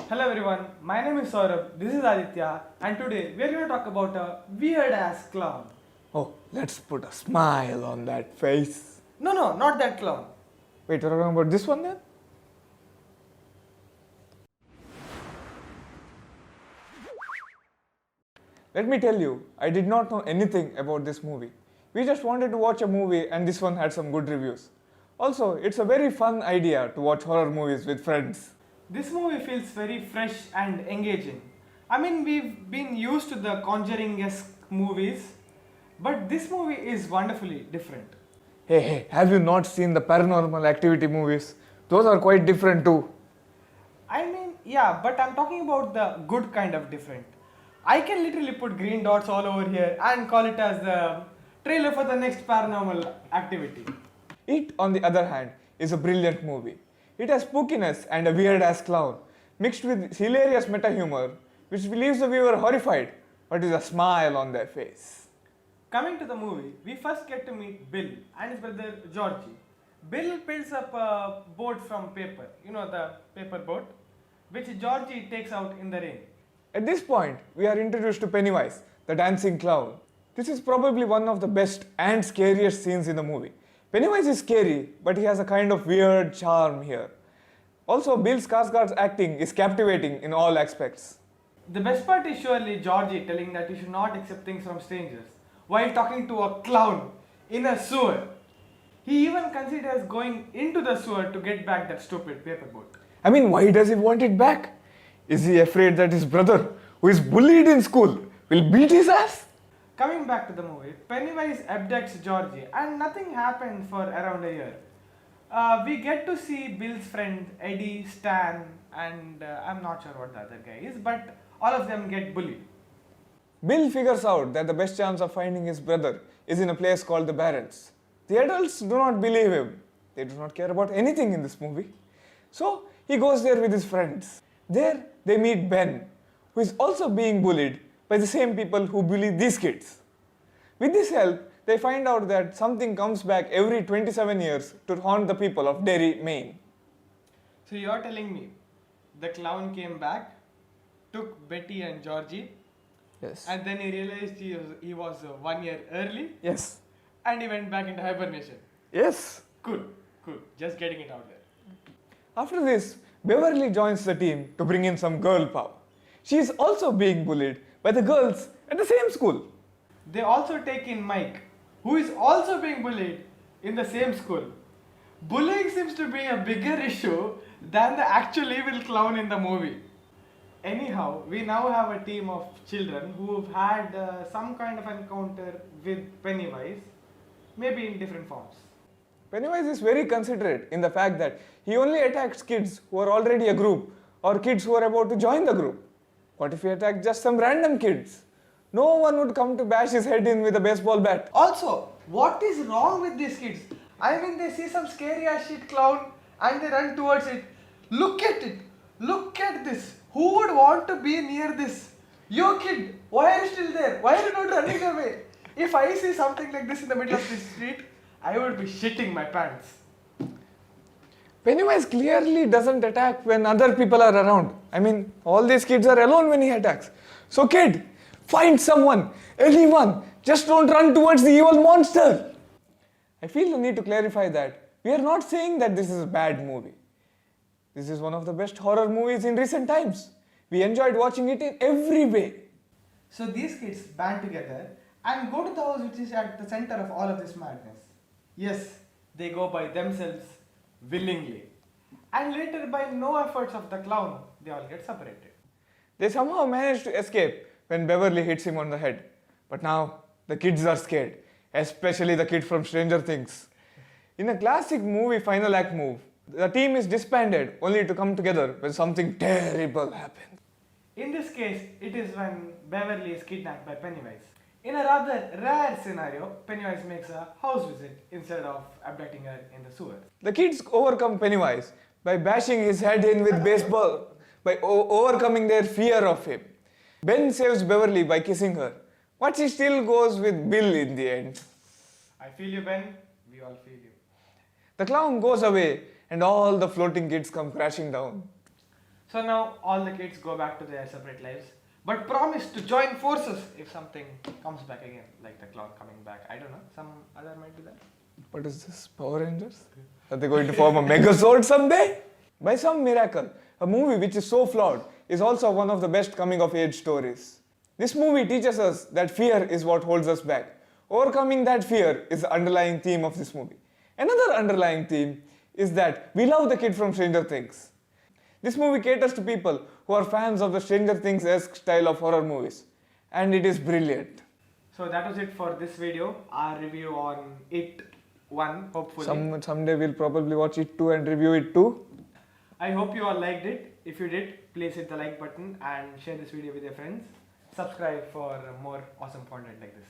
Hello everyone, my name is Saurabh, this is Aditya, and today we are going to talk about a weird ass clown. Oh, let's put a smile on that face. No, not that clown. Wait, we're talking about this one then? Let me tell you, I did not know anything about this movie. We just wanted to watch a movie and this one had some good reviews. Also, it's a very fun idea to watch horror movies with friends. This movie feels very fresh and engaging. I mean, we've been used to the Conjuring esque movies, but this movie is wonderfully different. Hey, have you not seen the paranormal activity movies? Those are quite different too. I mean, yeah, but I'm talking about the good kind of different. I can literally put green dots all over here and call it as the trailer for the next paranormal activity. It, on the other hand, is a brilliant movie. It has spookiness and a weird ass clown, mixed with hilarious meta humor, which leaves the viewer horrified, but with a smile on their face. Coming to the movie, we first get to meet Bill and his brother Georgie. Bill builds up a boat from paper, you know, the paper boat, which Georgie takes out in the rain. At this point, we are introduced to Pennywise, the dancing clown. This is probably one of the best and scariest scenes in the movie. Pennywise is scary, but he has a kind of weird charm here. Also, Bill Skarsgård's acting is captivating in all aspects. The best part is surely Georgie telling that you should not accept things from strangers while talking to a clown in a sewer. He even considers going into the sewer to get back that stupid paper boat. I mean, why does he want it back? Is he afraid that his brother, who is bullied in school, will beat his ass? Coming back to the movie, Pennywise abducts Georgie and nothing happened for around a year. We get to see Bill's friend Eddie, Stan, and I'm not sure what the other guy is, but all of them get bullied. Bill figures out that the best chance of finding his brother is in a place called the Barrens. The adults do not believe him. They do not care about anything in this movie. So he goes there with his friends. There they meet Ben, who is also being bullied by the same people who bully these kids. With this help, they find out that something comes back every 27 years to haunt the people of Derry, Maine. So you're telling me the clown came back, took Betty and Georgie, Yes. and then he realized he was 1 year early, Yes. and he went back into hibernation. Yes. Cool. Just getting it out there. After this, Beverly joins the team to bring in some girl power. She is also being bullied by the girls at the same school. They also take in Mike, who is also being bullied in the same school. Bullying seems to be a bigger issue than the actual evil clown in the movie. Anyhow, we now have a team of children who've had some kind of encounter with Pennywise, maybe in different forms. Pennywise is very considerate in the fact that he only attacks kids who are already a group or kids who are about to join the group. What if he attacked just some random kids? No one would come to bash his head in with a baseball bat. Also, what is wrong with these kids? I mean, they see some scary ass shit clown and they run towards it. Look at it. Look at this. Who would want to be near this? Yo kid, why are you still there? Why are you not running away? If I see something like this in the middle of the street, I would be shitting my pants. Pennywise clearly doesn't attack when other people are around. I mean, all these kids are alone when he attacks. So kid, find someone, anyone, just don't run towards the evil monster. I feel the need to clarify that we are not saying that this is a bad movie. This is one of the best horror movies in recent times. We enjoyed watching it in every way. So these kids band together and go to the house which is at the center of all of this madness. Yes, they go by themselves willingly. And later, by no efforts of the clown, they all get separated. They somehow manage to escape when Beverly hits him on the head. But now, the kids are scared, especially the kid from Stranger Things. In a classic movie final act move, the team is disbanded only to come together when something terrible happens. In this case, it is when Beverly is kidnapped by Pennywise. In a rather rare scenario, Pennywise makes a house visit instead of abducting her in the sewer. The kids overcome Pennywise by bashing his head in with baseball, by overcoming their fear of him. Ben saves Beverly by kissing her, but she still goes with Bill in the end. I feel you, Ben. We all feel you. The clown goes away and all the floating kids come crashing down. So now all the kids go back to their separate lives, but promise to join forces if something comes back again, like the clown coming back. I don't know, some other might be there. What is this? Power Rangers? Are they going to form a Megazord someday? By some miracle, a movie which is so flawed is also one of the best coming of age stories. This movie teaches us that fear is what holds us back. Overcoming that fear is the underlying theme of this movie. Another underlying theme is that we love the kid from Stranger Things. This movie caters to people who are fans of the Stranger Things-esque style of horror movies, and it is brilliant. So that was it for this video, our review on It 1, hopefully. Someday we'll probably watch it too and review it too. I hope you all liked it. If you did, please hit the like button and share this video with your friends. Subscribe for more awesome content like this.